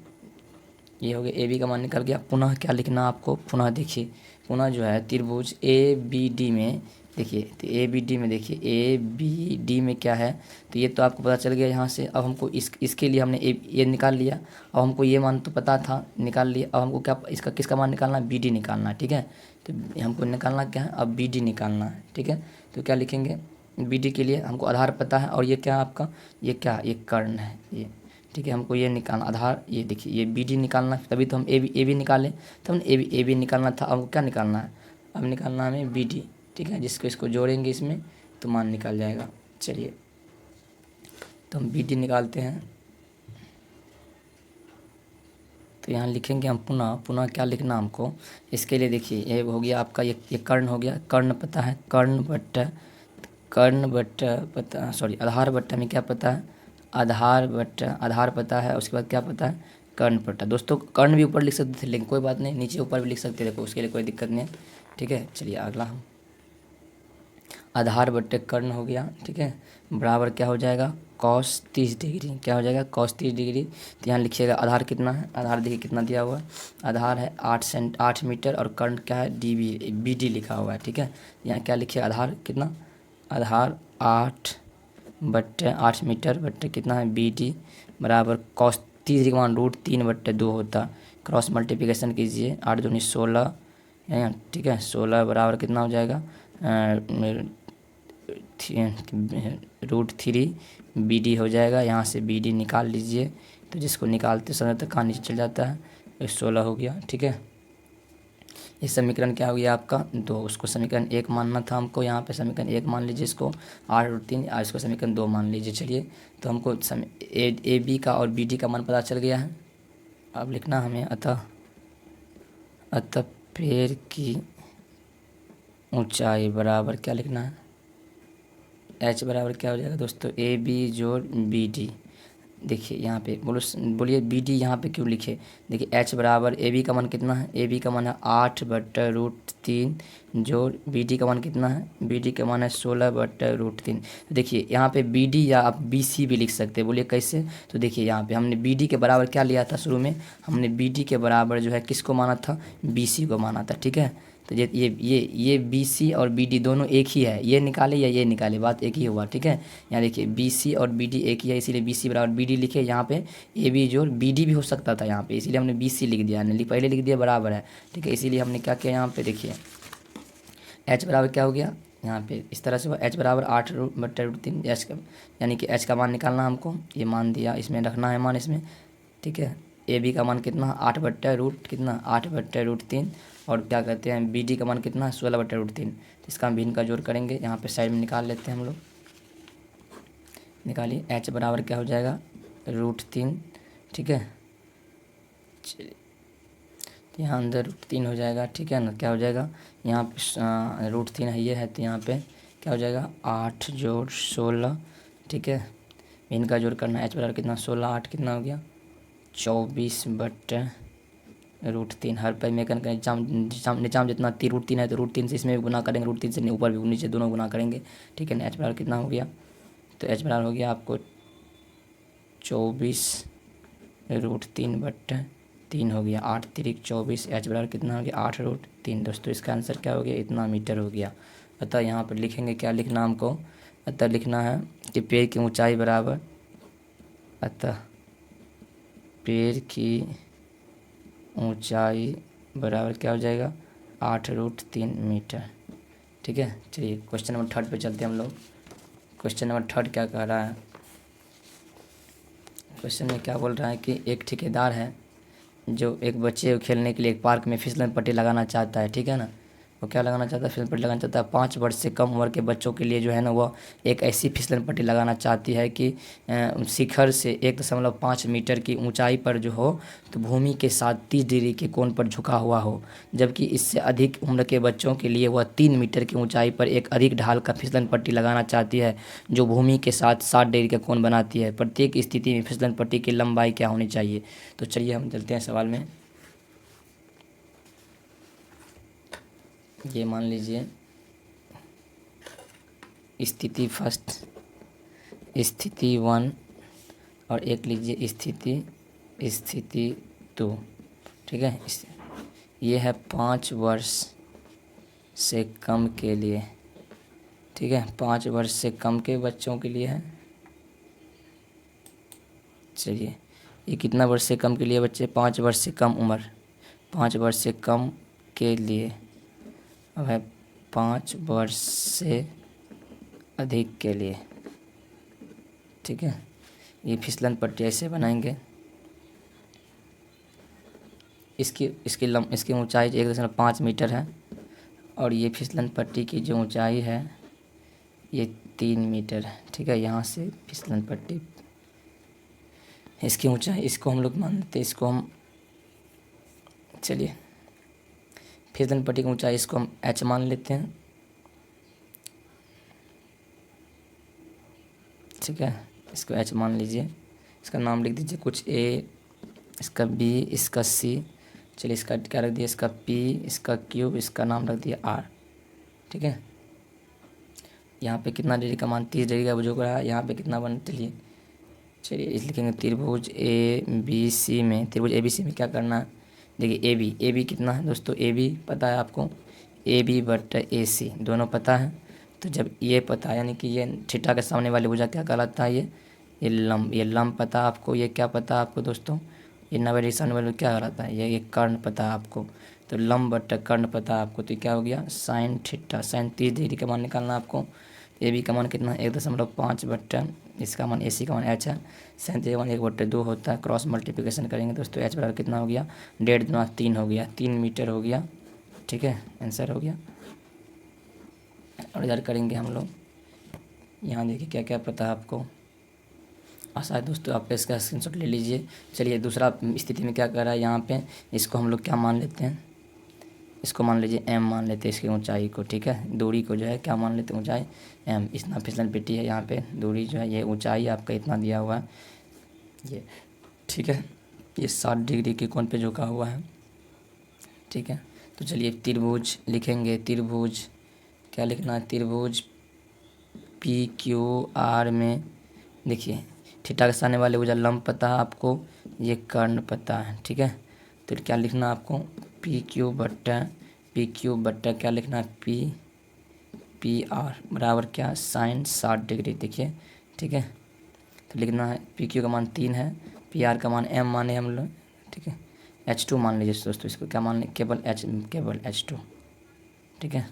S1: ये हो गया, ए बी का मान निकल गया। पुनः क्या लिखना आपको, पुनः देखिए, पुनः जो है त्रिभुज ए बी डी में देखिए, तो ए बी डी में देखिए, ए बी डी में क्या है, तो ये तो आपको पता चल गया यहाँ से। अब हमको इसके लिए हमने ये निकाल लिया। अब हमको ये मान तो पता था, निकाल लिया। अब हमको क्या, इसका किसका मान निकालना है, बी डी निकालना है, ठीक है। तो हमको निकालना क्या है, अब बी डी निकालना है, ठीक है। तो क्या लिखेंगे, बी डी के लिए हमको आधार पता है, और ये क्या है आपका, ये क्या, ये कर्ण है ये, ठीक है। हमको ये निकालना आधार, ये देखिए ये बी डी निकालना है, तभी तो हम ए बी निकालें, तो हमने ए बी निकालना था। अब क्या निकालना है, अब निकालना है हमें बी डी, ठीक है। जिसको इसको जोड़ेंगे इसमें तो मान निकल जाएगा। चलिए तो हम बी डी निकालते हैं, तो यहाँ लिखेंगे हम पुनः क्या लिखना हमको, इसके लिए देखिए ये हो गया आपका, ये कर्ण हो गया, कर्ण पता है, कर्ण बट्टा पता, सॉरी आधार बट्टा में क्या पता है, आधार पता है। उसके बाद क्या पता है, कर्ण पता। दोस्तों कर्ण भी ऊपर लिख सकते थे, लेकिन कोई बात नहीं, नीचे ऊपर भी लिख सकते थे, देखो उसके लिए कोई दिक्कत नहीं है, ठीक है। चलिए अगला हम आधार बट्टे कर्ण हो गया, ठीक है, बराबर क्या हो जाएगा, cos 30 डिग्री, क्या हो जाएगा, cos 30 डिग्री। तो यहाँ लिखिएगा आधार कितना है, आधार देखिए कितना दिया हुआ है, आधार है 8 मीटर, और कर्ण क्या है, बी डी लिखा हुआ है, ठीक है। यहाँ क्या लिखिए, आधार कितना, आधार 8 मीटर बट्टे कितना है, बी डी बराबर cos 30 का मान √3/2 होता। क्रॉस मल्टीप्लिकेशन कीजिए, 8 दूनी 16, ठीक है, 16 बराबर कितना हो जाएगा, √3 बी डी हो जाएगा। यहाँ से बी डी निकाल लीजिए, तो जिसको निकालते समय तक कहाँ नीचे चल जाता है, 16 हो गया, ठीक है। ये समीकरण क्या हो गया आपका, 2। उसको समीकरण 1 मानना था हमको, यहाँ पे समीकरण 1 मान लीजिए इसको, 8√3, इसको समीकरण 2 मान लीजिए। चलिए तो हमको ए बी का और बी डी का मान पता चल गया है। अब लिखना हमें, अतः पेड़ की ऊंचाई बराबर क्या लिखना है, एच बराबर क्या हो जाएगा दोस्तों, ए बी जोड़ बी डी। देखिए यहाँ पे बोलिए बी डी यहाँ पे क्यों लिखे, देखिए एच बराबर ए बी का मान कितना है, ए बी का मान है 8/√3 जोड़ बी डी का मान कितना है, बी डी का मान है 16/√3। देखिए यहाँ पे बी डी या आप बी सी भी लिख सकते हैं, बोलिए कैसे। तो देखिए यहाँ पे हमने बी डी के बराबर क्या लिया था, शुरू में हमने बी डी के बराबर जो है किसको माना था, बी सी को माना था, ठीक है। तो ये बी सी और बी डी दोनों एक ही है, ये निकाले या ये निकाले, बात एक ही हुआ, ठीक है। यहाँ देखिए बी सी और बी डी एक ही है, इसीलिए बी सी बराबर बी डी लिखे। यहाँ पे ए बी जोड़ बी डी भी हो सकता था यहाँ पे, इसीलिए हमने बी सी लिख दिया, पहले लिख दिया बराबर है, ठीक है। इसीलिए हमने क्या किया, यहाँ पे देखिए एच बराबर क्या हो गया, यहाँ पे इस तरह से हुआ, एच बराबर 8/√3 एच का, यानी कि एच का मान निकालना हमको, ये मान दिया, इसमें रखना है मान इसमें, ठीक है। ए बी का मान कितना, 8/√3, और क्या कहते हैं बी डी का मान कितना है, 16/√3। इसका हम भिन्न का जोड़ करेंगे, यहाँ पे साइड में निकाल लेते हैं हम लोग, निकालिए। एच बराबर क्या हो जाएगा, √3, ठीक है। चलिए तो यहाँ अंदर √3 हो जाएगा, ठीक है ना, क्या हो जाएगा, यहाँ पे √3 है, ये है, तो यहाँ पे क्या हो जाएगा, 8 जोड़ 16, ठीक है। भिन्न का जोड़ करना है, एच बराबर कितना, 16, 8 कितना हो गया, 24/√3। हर पे में निचाम जितना √3 है, तो √3 से इसमें भी गुना करेंगे, √3 से ऊपर भी नीचे दोनों गुना करेंगे, ठीक है ना। एच बराबर कितना हो गया, तो एच बराबर हो गया आपको 24√3/3 हो गया, 8 तिरिक 24, एच बराबर कितना हो गया, 8√3। दोस्तों इसका आंसर क्या हो गया, इतना मीटर हो गया। अतः यहाँ पर लिखेंगे क्या लिखना हमको, अतः लिखना है कि पेड़ की ऊंचाई बराबर, अतः पेड़ की ऊंचाई बराबर क्या हो जाएगा, 8√3 मीटर, ठीक है। चलिए क्वेश्चन नंबर 3 पे चलते हैं हम लोग। क्वेश्चन नंबर 3 क्या कह रहा है, क्वेश्चन में क्या बोल रहा है कि एक ठेकेदार है जो एक बच्चे को खेलने के लिए एक पार्क में फिसलन पट्टी लगाना चाहता है, ठीक है ना। वो क्या लगाना चाहता है, फिसलन पट्टी लगाना चाहता है। 5 वर्ष से कम उम्र के बच्चों के लिए जो है ना, वह एक ऐसी फिसलन पट्टी लगाना चाहती है कि शिखर से 1.5 मीटर की ऊंचाई पर जो हो, तो भूमि के साथ 30 डिग्री के कोण पर झुका हुआ हो। जबकि इससे अधिक उम्र के बच्चों के लिए वह 3 मीटर की ऊंचाई पर एक अधिक ढाल का फिसलन पट्टी लगाना चाहती है, जो भूमि के साथ 60 डिग्री का कोण बनाती है। प्रत्येक स्थिति में फिसलन पट्टी की लंबाई क्या होनी चाहिए। तो चलिए हम चलते हैं सवाल में। ये मान लीजिए स्थिति फर्स्ट, स्थिति वन, और एक लीजिए स्थिति टू। ठीक है, ये है 5 वर्ष से कम के लिए। ठीक है, 5 वर्ष से कम के बच्चों के लिए है। चलिए, ये कितना वर्ष से कम के लिए बच्चे? 5 वर्ष से कम उम्र, 5 वर्ष से कम के लिए। अब है 5 वर्ष से अधिक के लिए। ठीक है, ये फिसलन पट्टी ऐसे बनाएंगे। इसकी ऊंचाई 1.5 मीटर है, और ये फिसलन पट्टी की जो ऊंचाई है ये 3 मीटर है। ठीक है, यहाँ से फिसलन पट्टी, इसकी ऊंचाई, इसको हम लोग मानते हैं, इसको हम, चलिए फिसलन पट्टी की ऊंचाई इसको हम h मान लेते हैं। ठीक है, इसको h मान लीजिए, इसका नाम लिख दीजिए कुछ a, इसका b, इसका c। चलिए, इसका क्या रख दिया? इसका p, इसका q, इसका नाम रख दिया r। ठीक है, यहाँ पे कितना डिग्री का मान? 30 डिग्री का जो रहा है, यहाँ पे कितना बन, चलिए इस लिखेंगे त्रिभुज ए बी सी में, त्रिभुज ए बी सी में क्या करना है? देखिए ए बी कितना है दोस्तों? ए बी पता है आपको, ए बी बट्टा ए सी दोनों पता है। तो जब ये पता है, यानी कि ये थीटा के सामने वाली भुजा क्या कहलाता है? ये लंब, ये लंब पता है आपको। ये क्या पता है आपको दोस्तों? ये 90 डिग्री सामने वाली क्या कहलाता है? ये कर्ण पता है आपको। तो लंब बट्टा कर्ण पता है आपको, तो क्या हो गया? Sine theta. साइन 30 डिग्री का मान निकालना है आपको। ए बी का मान कितना? 1.5 बट्टा, इसका मान ए सी का मान h है। साइन 1/2 होता है, क्रॉस मल्टीप्लिकेशन करेंगे दोस्तों, h बराबर कितना हो गया? 1.5 गुना 3 हो गया, 3 मीटर हो गया। ठीक है, आंसर हो गया। और इधर करेंगे हम लोग, यहाँ देखिए क्या क्या पता है आपको। आशा है दोस्तों आप इसका स्क्रीनशॉट ले लीजिए। चलिए, दूसरा स्थिति में क्या कर रहा है यहाँ पे, इसको हम लोग क्या मान लेते हैं? इसको मान लीजिए m मान लेते हैं, इसकी ऊंचाई को। ठीक है, दूरी को जो है क्या मान लेते हैं? ऊंचाई m। इतना फिसलन पेटी है, यहाँ पे दूरी जो है, ये ऊंचाई आपका इतना दिया हुआ है ये। ठीक है, ये 60 डिग्री के कोण पे झुका हुआ है। ठीक है, तो चलिए त्रिभुज लिखेंगे। त्रिभुज क्या लिखना है? त्रिभुज पी क्यू आर में देखिए, थीटा के सामने वाले भुजा लंब पता है आपको, ये कर्ण पता है। ठीक है, तो क्या लिखना है आपको? पी क्यू बट्टा क्या लिखना है? पी आर बराबर क्या? साइन 60 डिग्री। देखिए, ठीक है, तो लिखना है पी क्यू का मान 3 है, पी आर का मान m माने हम लोग। ठीक है, h2 मान लीजिए दोस्तों, इसको क्या मान लें? केवल h2। ठीक है,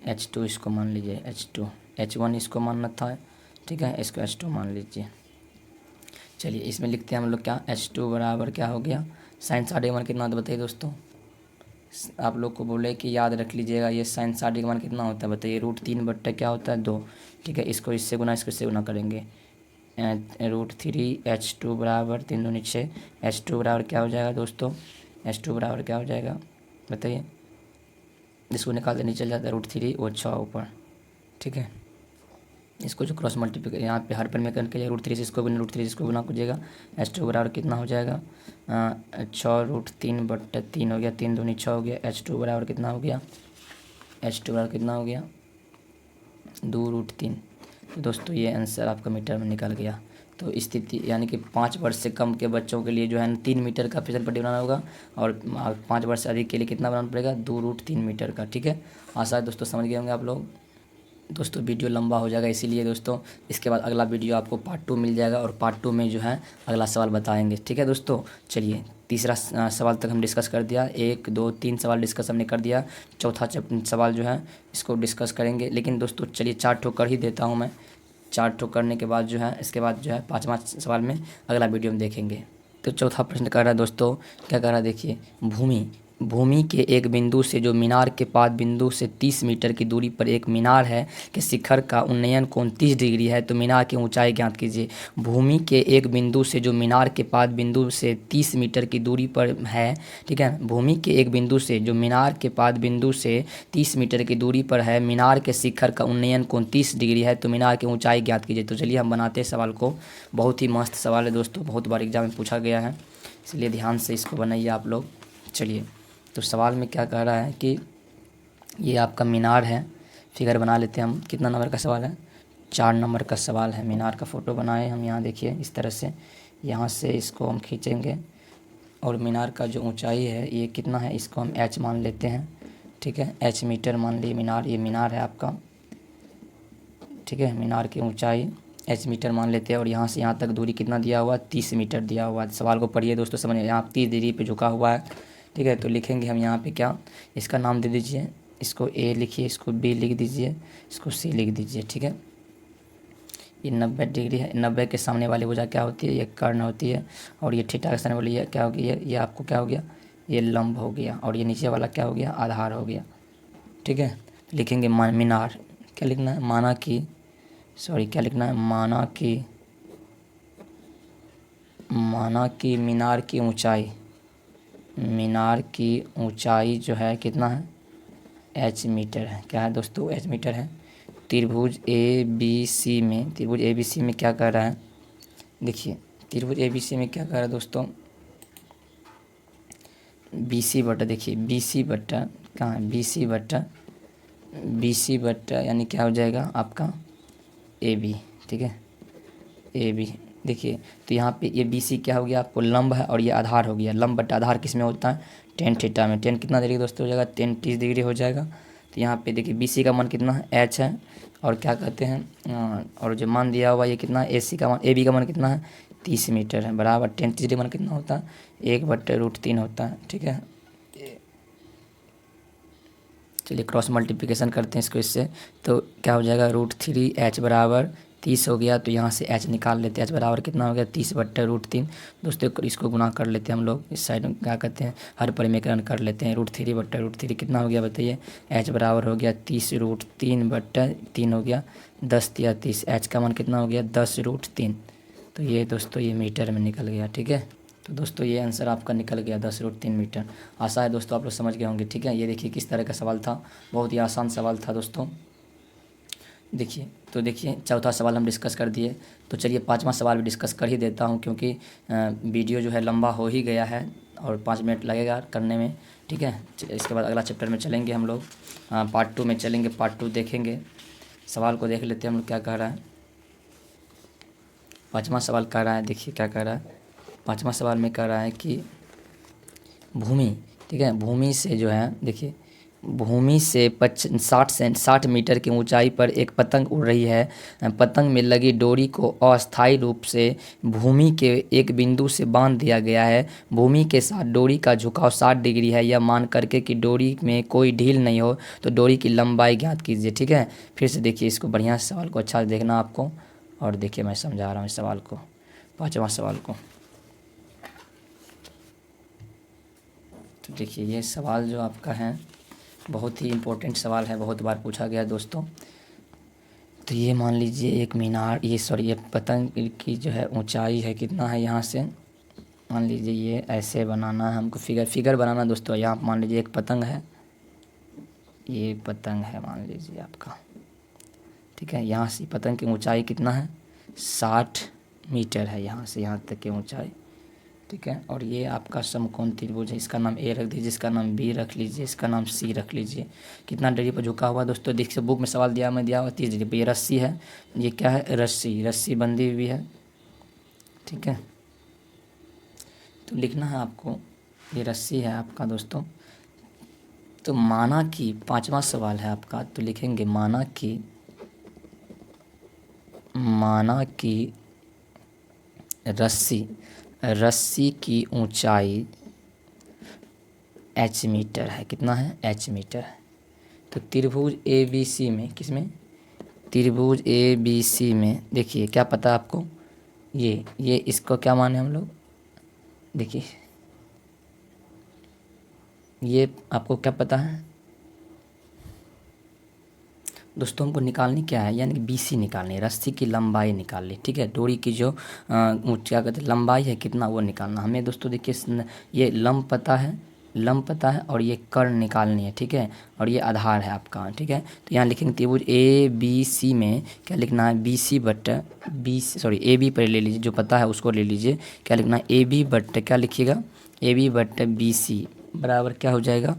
S1: h2 इसको मान लीजिए, h2। h1 इसको मानना था। ठीक है, इसको h2 मान लीजिए। चलिए, इसमें लिखते हैं हम लोग क्या? h2 बराबर क्या हो गया? साइन 60 का मान कितना होता है बताइए दोस्तों? आप लोग को बोले कि याद रख लीजिएगा, ये साइन 60 का मान कितना होता है बताइए? √3 बट्टा क्या होता है? 2। ठीक है, इसको इससे गुना, इसको इससे गुना करेंगे, √3 h2 बराबर 3 दूनी 6। h2 बराबर क्या हो जाएगा दोस्तों? h2 बराबर क्या हो जाएगा बताइए? जिसको निकाल देने चल जाता है √3 और 6 ऊपर। ठीक है, इसको जो क्रॉस मल्टीप्लिकेशन यहाँ पे हर पर में करके √3 से इसको गुना, √3 से इसको गुना कीजिएगा, h2 बराबर कितना हो जाएगा? 6√3 बट्टा 3 हो गया, 3 दूनी 6 हो गया। h2 बराबर कितना हो गया? h2 बराबर कितना हो गया? 2√3। तो दोस्तों ये आंसर आपका मीटर में निकल गया। तो स्थिति यानी कि 5 वर्ष से कम के बच्चों के लिए जो है 3 मीटर का फिसल पट्टी बनाना होगा, और 5 वर्ष से अधिक के लिए कितना बनाना पड़ेगा? 2√3 मीटर का। ठीक है, आशा है दोस्तों समझ गए होंगे आप लोग। दोस्तों वीडियो लंबा हो जाएगा, इसीलिए दोस्तों इसके बाद अगला वीडियो आपको पार्ट 2 मिल जाएगा, और पार्ट 2 में जो है अगला सवाल बताएंगे। ठीक है दोस्तों, चलिए तीसरा सवाल तक हम डिस्कस कर दिया, 1 2 3 सवाल डिस्कस हमने कर दिया। चौथा सवाल जो है इसको डिस्कस करेंगे, लेकिन दोस्तों चलिए 4 ठो कर ही देता हूँ मैं। 4 ठो करने के बाद जो है, इसके बाद जो है 5वां सवाल में अगला वीडियो में देखेंगे। तो चौथा प्रश्न कर रहा है दोस्तों, क्या कर रहा है देखिए, भूमि के एक बिंदु से जो मीनार के पाद बिंदु से 30 मीटर की दूरी पर एक मीनार है कि शिखर का उन्नयन कोण 30 डिग्री है, तो मीनार की ऊंचाई ज्ञात कीजिए। भूमि के एक बिंदु से जो मीनार के पाद बिंदु से 30 मीटर की दूरी पर है। ठीक है, भूमि के एक बिंदु से जो मीनार के पाद बिंदु से 30 मीटर की दूरी पर है, मीनार के शिखर का उन्नयन कोण 30 डिग्री है, तो मीनार की ऊंचाई ज्ञात कीजिए। तो चलिए हम बनाते हैं सवाल को। बहुत ही मस्त सवाल है दोस्तों, बहुत बार एग्जाम में पूछा गया है, इसलिए ध्यान से इसको बनाइए आप लोग। चलिए तो सवाल में क्या कह रहा है कि ये आपका मीनार है, फिगर बना लेते हैं हम। कितना नंबर का सवाल है? 4 नंबर का सवाल है। मीनार का फ़ोटो बनाए हम यहाँ, देखिए इस तरह से, यहाँ से इसको हम खींचेंगे और मीनार का जो ऊंचाई है ये कितना है, इसको हम h मान लेते हैं, ठीक है। h मीटर मान लिए मीनार, ये मीनार है आपका, ठीक है। मीनार की ऊंचाई h मीटर मान लेते हैं और यहाँ से यहाँ तक दूरी कितना दिया हुआ है? 30 मीटर दिया हुआ है। सवाल को पढ़िए दोस्तों, समझिए। यहाँ 30 डिग्री पे झुका हुआ है, ठीक है। तो लिखेंगे हम यहाँ पे क्या, इसका नाम दे दीजिए, इसको A लिखिए, इसको B लिख दीजिए, इसको C लिख दीजिए, ठीक है। ये 90 डिग्री है। 90 के सामने वाली भुजा क्या होती है? ये कर्ण होती है। और ये थीटा के सामने वाली ये क्या हो गया? ये आपको क्या हो गया? ये लंब हो गया। और ये नीचे वाला क्या हो गया? आधार हो गया, ठीक है। लिखेंगे मीनार, क्या लिखना है? माना कि, सॉरी क्या लिखना है? माना कि मीनार की ऊंचाई, मीनार की ऊंचाई जो है कितना है? h मीटर है। क्या है दोस्तों? h मीटर है। त्रिभुज ABC में, त्रिभुज ABC में क्या कर रहा है? देखिए त्रिभुज ABC में क्या कर रहा है दोस्तों? BC बटा, देखिए BC बटा कहाँ है? BC बटा यानी क्या हो जाएगा आपका? AB, ठीक है। AB देखिए, तो यहाँ पे ये BC क्या हो गया आपको? लंब है और ये आधार हो गया। लंब बटा आधार किस में होता है? tan थीटा में। tan कितना डिग्री दोस्तों हो जाएगा? tan 30 डिग्री हो जाएगा। तो यहाँ पे देखिए BC का मान कितना है? h है। और क्या कहते हैं, और जो मान दिया हुआ ये कितना है? AC का मान, AB का मान कितना है? 30 मीटर है, बराबर tan 30 डिग्री मान कितना होता है? 1/√3 होता है, ठीक है। चलिए क्रॉस मल्टीप्लिकेशन करते हैं इसको इससे, तो क्या हो जाएगा? √3h बराबर 30 हो गया। तो यहाँ से h निकाल लेते हैं। h बराबर कितना हो गया? 30/√3। दोस्तों इसको गुना कर लेते हैं हम लोग, इस साइड में क्या कहते हैं, हर परिमेकरण कर लेते हैं। √3/√3 कितना हो गया बताइए? h बराबर हो गया 30√3/3 हो गया, 10 या 30। h का मान कितना हो गया? 10√3। तो ये दोस्तों ये मीटर में निकल गया, ठीक है। तो दोस्तों ये आंसर आपका निकल गया 10√3 मीटर। आशा है दोस्तों आप लोग समझ गए होंगे, ठीक है। ये देखिए किस तरह का सवाल था, बहुत ही आसान सवाल था दोस्तों। देखिए, तो देखिए चौथा सवाल हम डिस्कस कर दिए। तो चलिए 5वां सवाल भी डिस्कस कर ही देता हूँ, क्योंकि वीडियो जो है लंबा हो ही गया है और 5 मिनट लगेगा करने में, ठीक है। इसके बाद अगला चैप्टर में चलेंगे हम लोग, पार्ट 2 में चलेंगे, पार्ट 2 देखेंगे। सवाल को देख लेते हैं हम लोग क्या कह रहा है। 5वां सवाल कह रहा है, देखिए क्या कह रहा है। 5वां सवाल में कह रहा है कि भूमि, ठीक है, भूमि से जो है, देखिए भूमि से 60 मीटर की ऊंचाई पर एक पतंग उड़ रही है। पतंग में लगी डोरी को अस्थायी रूप से भूमि के एक बिंदु से बांध दिया गया है। भूमि के साथ डोरी का झुकाव 60 डिग्री है। यह मान करके कि डोरी में कोई ढील नहीं हो तो डोरी की लंबाई ज्ञात कीजिए, ठीक है। फिर से देखिए इसको, बढ़िया सवाल को अच्छा से देखना आपको, और देखिए मैं समझा रहा हूँ इस सवाल को, 5वां सवाल को। तो देखिए ये सवाल जो आपका है बहुत ही इम्पोर्टेंट सवाल है, बहुत बार पूछा गया है दोस्तों। तो ये मान लीजिए एक मीनार, ये पतंग की जो है ऊंचाई है कितना है, यहाँ से मान लीजिए ये ऐसे बनाना है हमको, फिगर बनाना दोस्तों। यहाँ मान लीजिए एक पतंग है, ये पतंग है मान लीजिए आपका, ठीक है। यहाँ से पतंग की ऊंचाई कितना है? 60 मीटर है, यहाँ से यहाँ तक की ऊंचाई, ठीक है। और ये आपका समकोण त्रिभुज है, इसका नाम A रख दीजिए, इसका नाम B रख लीजिए, इसका नाम C रख लीजिए। कितना डिग्री पर झुका हुआ दोस्तों? देखिए बुक में सवाल दिया हुआ 30 डिग्री पर। ये रस्सी है, ये क्या है? रस्सी बंधी हुई है, ठीक है। तो लिखना है आपको, ये रस्सी है आपका दोस्तों। तो माना कि 5वां सवाल है आपका, तो लिखेंगे माना कि रस्सी की ऊंचाई h मीटर है। कितना है? h मीटर है। तो त्रिभुज ABC में, किसमें? त्रिभुज ABC में देखिए क्या पता है आपको, ये इसको क्या माने हम लोग, देखिए ये आपको क्या पता है दोस्तों, हमको निकालनी क्या है, यानी कि BC निकालनी है, रस्सी की लंबाई निकालनी, ठीक है। डोरी की जो क्या कहते हैं लंबाई है कितना, वो निकालना हमें दोस्तों। देखिए ये लंब पता है और ये कर्ण निकालनी है, ठीक है। और ये आधार है आपका, ठीक है। तो यहाँ लिखेंगे त्रिभुज ABC में क्या लिखना है? AB पर ले लीजिए, जो पता है उसको ले लीजिए। क्या लिखना है? AB बट्टे क्या लिखिएगा? AB बट्टे BC, बराबर क्या हो जाएगा,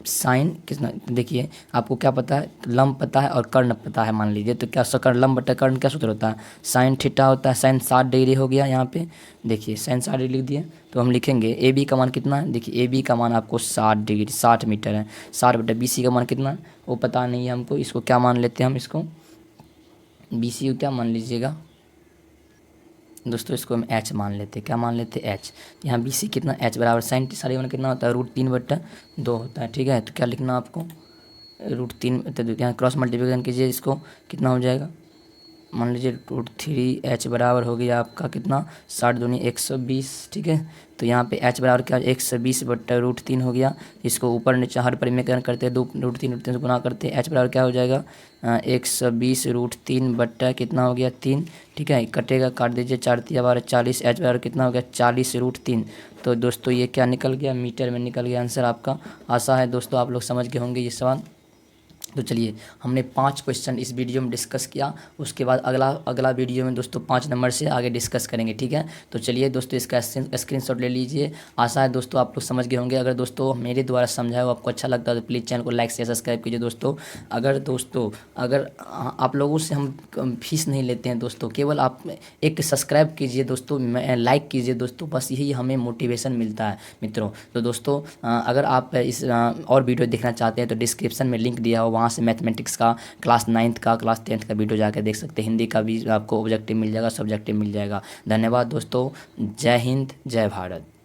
S1: साइन कितना, देखिए आपको क्या पता है, लंब पता है और कर्ण पता है मान लीजिए, तो क्या कर्ण लंब बटा कर्ण क्या सूत्र होता है, साइन थीटा होता है, साइन 60 डिग्री हो गया यहाँ पे, देखिए साइन 60 डिग्री लिख दिए। तो हम लिखेंगे ए बी का मान कितना है, देखिए ए बी का मान आपको 60 डिग्री 60 मीटर है, 60/BC का मान कितना है वो पता नहीं है हमको, इसको क्या मान लेते हैं हम, इसको BC को क्या मान लीजिएगा दोस्तों, इसको हम एच मान लेते हैं, क्या मान लेते हैं एच। यहाँ BC कितना, एच बराबर साइन सारी वन कितना होता है, √3/2 होता है, ठीक है। तो क्या लिखना आपको, √3, तो यहाँ क्रॉस मल्टीप्लिकेशन कीजिए इसको, कितना हो जाएगा, मान लीजिए √3H बराबर हो गया आपका कितना, 60×2 120, ठीक है। तो यहाँ पे H बराबर क्या, 120/√3 हो गया। इसको ऊपर नीचे हर परिमेयकरण करते हैं, 2 √3 से गुना करते हैं, H बराबर क्या हो जाएगा, 120√3 बट्टा कितना हो गया 3, ठीक है। कटेगा, काट दीजिए, 4×3=40, H बराबर कितना हो गया 40√3। तो दोस्तों ये क्या निकल गया, मीटर में निकल गया आंसर आपका। आशा है दोस्तों आप लोग समझ गए होंगे ये सवाल। तो चलिए हमने 5 क्वेश्चन इस वीडियो में डिस्कस किया, उसके बाद अगला वीडियो में दोस्तों 5 नंबर से आगे डिस्कस करेंगे, ठीक है। तो चलिए दोस्तों इसका स्क्रीनशॉट ले लीजिए। आशा है दोस्तों आप लोग समझ गए होंगे। अगर दोस्तों मेरे द्वारा समझाया हो आपको अच्छा लगता है तो प्लीज़ चैनल को लाइक शेयर सब्सक्राइब कीजिए दोस्तों। अगर आप लोगों से हम फीस नहीं लेते हैं दोस्तों, केवल आप एक सब्सक्राइब कीजिए दोस्तों, लाइक कीजिए दोस्तों, बस यही हमें मोटिवेशन मिलता है मित्रों। तो दोस्तों अगर आप इस और वीडियो देखना चाहते हैं तो डिस्क्रिप्शन में लिंक दिया हो, वहाँ से मैथमेटिक्स का क्लास 9th का क्लास 10th का वीडियो जाकर देख सकते हैं। हिंदी का भी आपको ऑब्जेक्टिव मिल जाएगा, सब्जेक्टिव मिल जाएगा। धन्यवाद दोस्तों, जय हिंद जय भारत।